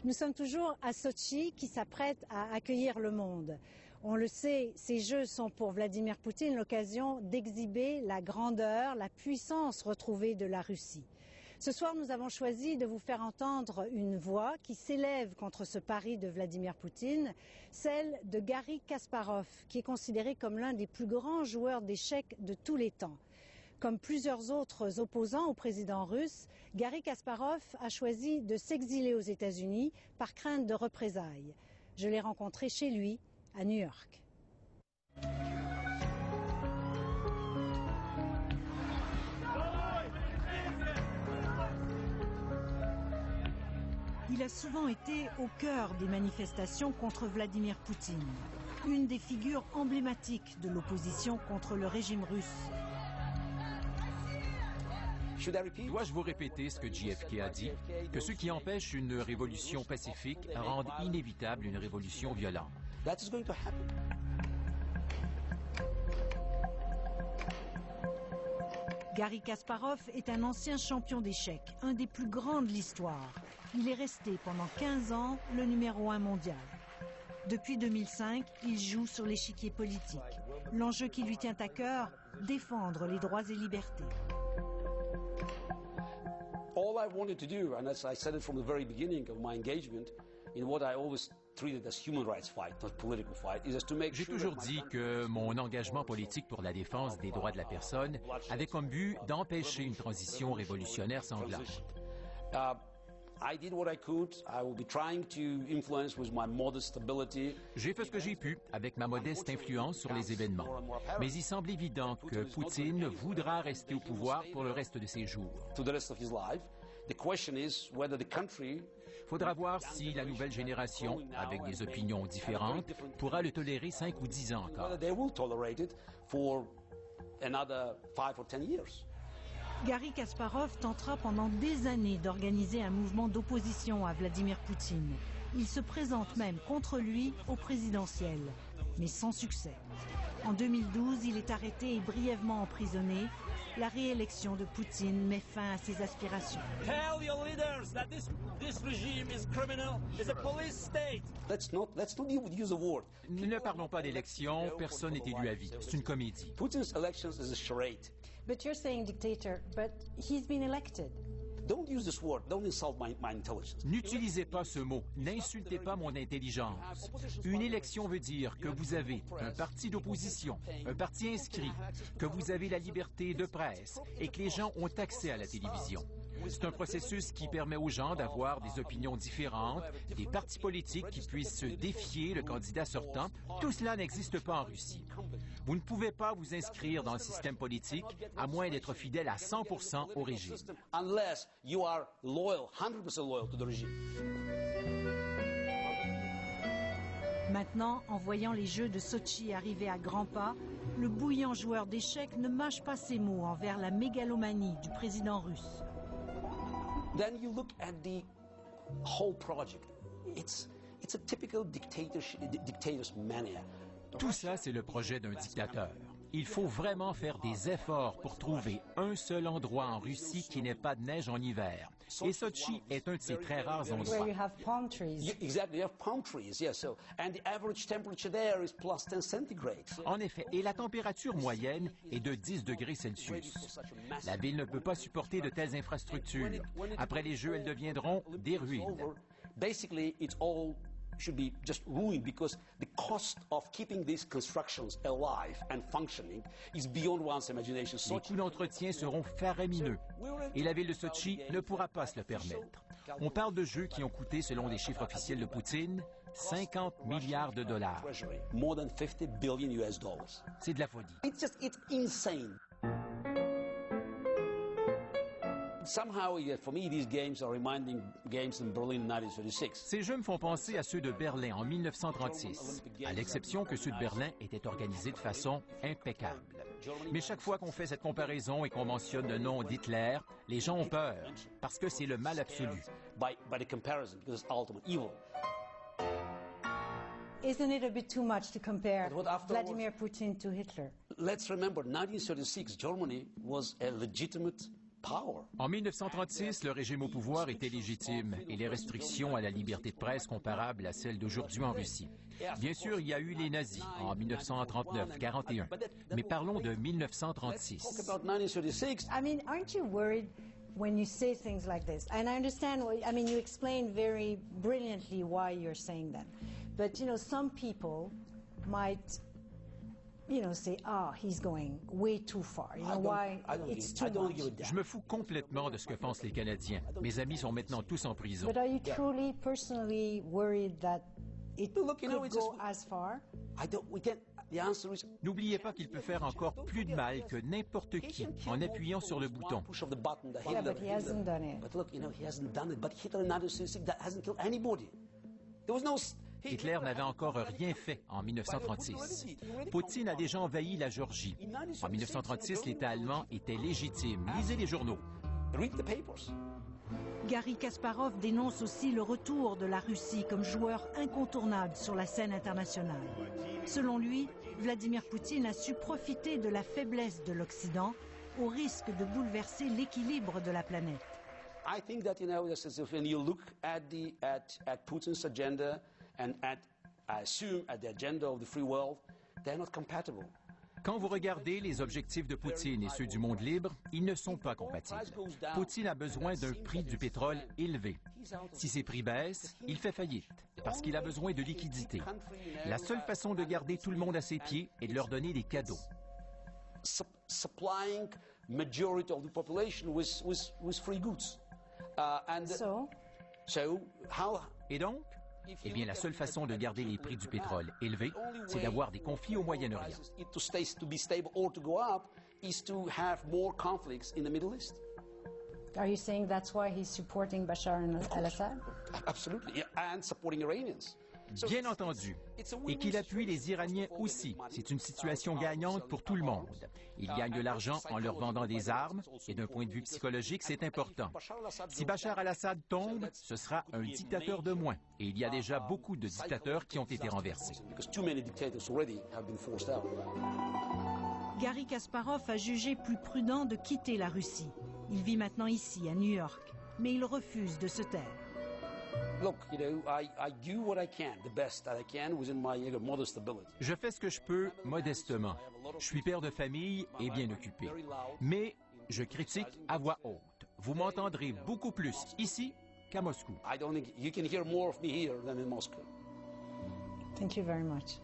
Nous sommes toujours à Sotchi qui s'apprête à accueillir le monde. On le sait, ces Jeux sont pour Vladimir Poutine l'occasion d'exhiber la grandeur, la puissance retrouvée de la Russie. Ce soir, nous avons choisi de vous faire entendre une voix qui s'élève contre ce pari de Vladimir Poutine, celle de Garry Kasparov, qui est considéré comme l'un des plus grands joueurs d'échecs de tous les temps. Comme plusieurs autres opposants au président russe, Garry Kasparov a choisi de s'exiler aux États-Unis par crainte de représailles. Je l'ai rencontré chez lui, à New York. Il a souvent été au cœur des manifestations contre Vladimir Poutine, une des figures emblématiques de l'opposition contre le régime russe. Dois-je vous répéter ce que JFK a dit, que ceux qui empêchent une révolution pacifique rendent inévitable une révolution violente? Garry Kasparov est un ancien champion d'échecs, un des plus grands de l'histoire. Il est resté pendant 15 ans le numéro 1 mondial. Depuis 2005, il joue sur l'échiquier politique. L'enjeu qui lui tient à cœur, défendre les droits et libertés. All I wanted to do, and as I said it from the very beginning of my engagement, in what I always treated as human rights fight, not political fight, is to make J'ai sure toujours dit que mon engagement politique pour la défense des droits de la personne avait comme but d'empêcher une transition révolutionnaire sanglante. I did what I could. I will be trying to influence with my modest ability. J'ai fait ce que j'ai pu avec ma modeste influence sur les événements. Mais il semble évident que Poutine voudra rester au pouvoir pour le reste de ses jours. Faudra voir si la nouvelle génération, avec des opinions différentes, pourra le tolérer 5 ou 10 ans encore. Garry Kasparov tentera pendant des années d'organiser un mouvement d'opposition à Vladimir Poutine. Il se présente même contre lui au présidentiel, mais sans succès. En 2012, il est arrêté et brièvement emprisonné. La réélection de Poutine met fin à ses aspirations. Tell your leaders that this regime is criminal, is a police state. Let's not use a word. Ne parlons pas d'élection, personne n'est élu à vie. C'est une comédie. Putin's elections is a charade. But you're saying dictator, but he's been elected. Don't use this word. Don't insult my intelligence. N'utilisez pas ce mot. N'insultez pas mon intelligence. Une élection veut dire que vous avez un parti d'opposition, un parti inscrit, que vous avez la liberté de presse et que les gens ont accès à la télévision. C'est un processus qui permet aux gens d'avoir des opinions différentes, des partis politiques qui puissent se défier le candidat sortant. Tout cela n'existe pas en Russie. Vous ne pouvez pas vous inscrire dans le système politique à moins d'être fidèle à 100% au régime. Unless you are loyal, 100% loyal to the regime. Maintenant, en voyant les Jeux de Sotchi arriver à grands pas, le bouillant joueur d'échecs ne mâche pas ses mots envers la mégalomanie du président russe. Then you look at the whole project. It's a typical dictator's mania. Tout ça, c'est le projet d'un dictateur. Il faut vraiment faire des efforts pour trouver un seul endroit en Russie qui n'ait pas de neige en hiver. Et Sotchi est un de ces très rares endroits. Where you have palm trees. Exactly, you have palm trees, yes. So, and the average temperature there is plus 10 centigrade. En effet, et la température moyenne est de 10 degrés Celsius. La ville ne peut pas supporter de telles infrastructures. Après les Jeux, elles deviendront des ruines. Basically, it's all should be just ruined because the cost of keeping these constructions alive and functioning is beyond one's imagination. Les coûts d'entretien seront faramineux et la ville de Sotchi ne pourra pas se le permettre. On parle de Jeux qui ont coûté, selon les chiffres officiels de Poutine, 50 milliards de dollars. More than 50 billion US dollars. C'est de la folie. It's insane. Somehow, for me, these games are reminding games in Berlin in 1936. Ces Jeux me font penser à ceux de Berlin en 1936, à l'exception que ceux de Berlin étaient organisés de façon impeccable. Mais chaque fois qu'on fait cette comparaison et qu'on mentionne le nom d'Hitler, les gens ont peur, parce que c'est le mal absolu. By the comparison, because it's ultimate evil. Isn't it a bit too much to compare Vladimir Putin to Hitler? Let's remember, 1936, Germany was a legitimate power. En 1936, le régime au pouvoir était légitime et les restrictions à la liberté de presse comparables à celles d'aujourd'hui en Russie. Bien sûr, il y a eu les nazis en 1939-41, mais parlons de 1936. Talk about 1936. I mean, aren't you worried when you say things like this? And I understand, I mean, you explain very brilliantly why you're saying that. But, you know, some people might, you know, say, oh, he's going way too far. You know, why it's too much. Je me fous complètement de ce que pensent les Canadiens. Mes amis sont maintenant tous en prison. But are you truly, personally worried that it Look, you know, could it's go just- as far? The answer is N'oubliez pas qu'il peut faire encore plus de mal que n'importe qui en appuyant sur le bouton. push of the button. The Yeah, Hitler, but he hasn't done it. But look, you know, he hasn't done it. But Hitler in 1936 that hasn't killed anybody. There was no. Hitler n'avait encore rien fait en 1936. Poutine a déjà envahi la Géorgie. En 1936, l'État allemand était légitime. Lisez les journaux. Read the papers. Garry Kasparov dénonce aussi le retour de la Russie comme joueur incontournable sur la scène internationale. Selon lui, Vladimir Poutine a su profiter de la faiblesse de l'Occident au risque de bouleverser l'équilibre de la planète. I think that, you know, when you look at Putin's agenda and I assume at the agenda of the free world, they're not compatible. Quand vous regardez les objectifs de Poutine et ceux du monde libre, ils ne sont pas compatibles. Poutine a besoin d'un prix du pétrole élevé. Si ces prix baissent, il fait faillite, parce qu'il a besoin de liquidités. La seule façon de garder tout le monde à ses pieds est de leur donner des cadeaux. Supplying majority of the population with free goods. So how? Et donc, eh bien, la seule façon de garder les prix du pétrole élevés, c'est d'avoir des conflits au Moyen-Orient. To be stable or to go up is to have more conflicts in the Middle East. Are you saying that's why he's supporting Bashar al-Assad? Absolutely, yeah, and supporting Iranians. Bien entendu. Et qu'il appuie les Iraniens aussi. C'est une situation gagnante pour tout le monde. Ils gagnent de l'argent en leur vendant des armes, et d'un point de vue psychologique, c'est important. Si Bachar al-Assad tombe, ce sera un dictateur de moins. Et il y a déjà beaucoup de dictateurs qui ont été renversés. Garry Kasparov a jugé plus prudent de quitter la Russie. Il vit maintenant ici, à New York, mais il refuse de se taire. Look, you know, I do what I can, the best that I can within my modest ability. Je fais ce que je peux modestement. Je suis père de famille et bien occupé. Mais je critique à voix haute. Vous m'entendrez beaucoup plus ici qu'à Moscou. I don't think you can hear more of me here than in Moscow. Thank you very much.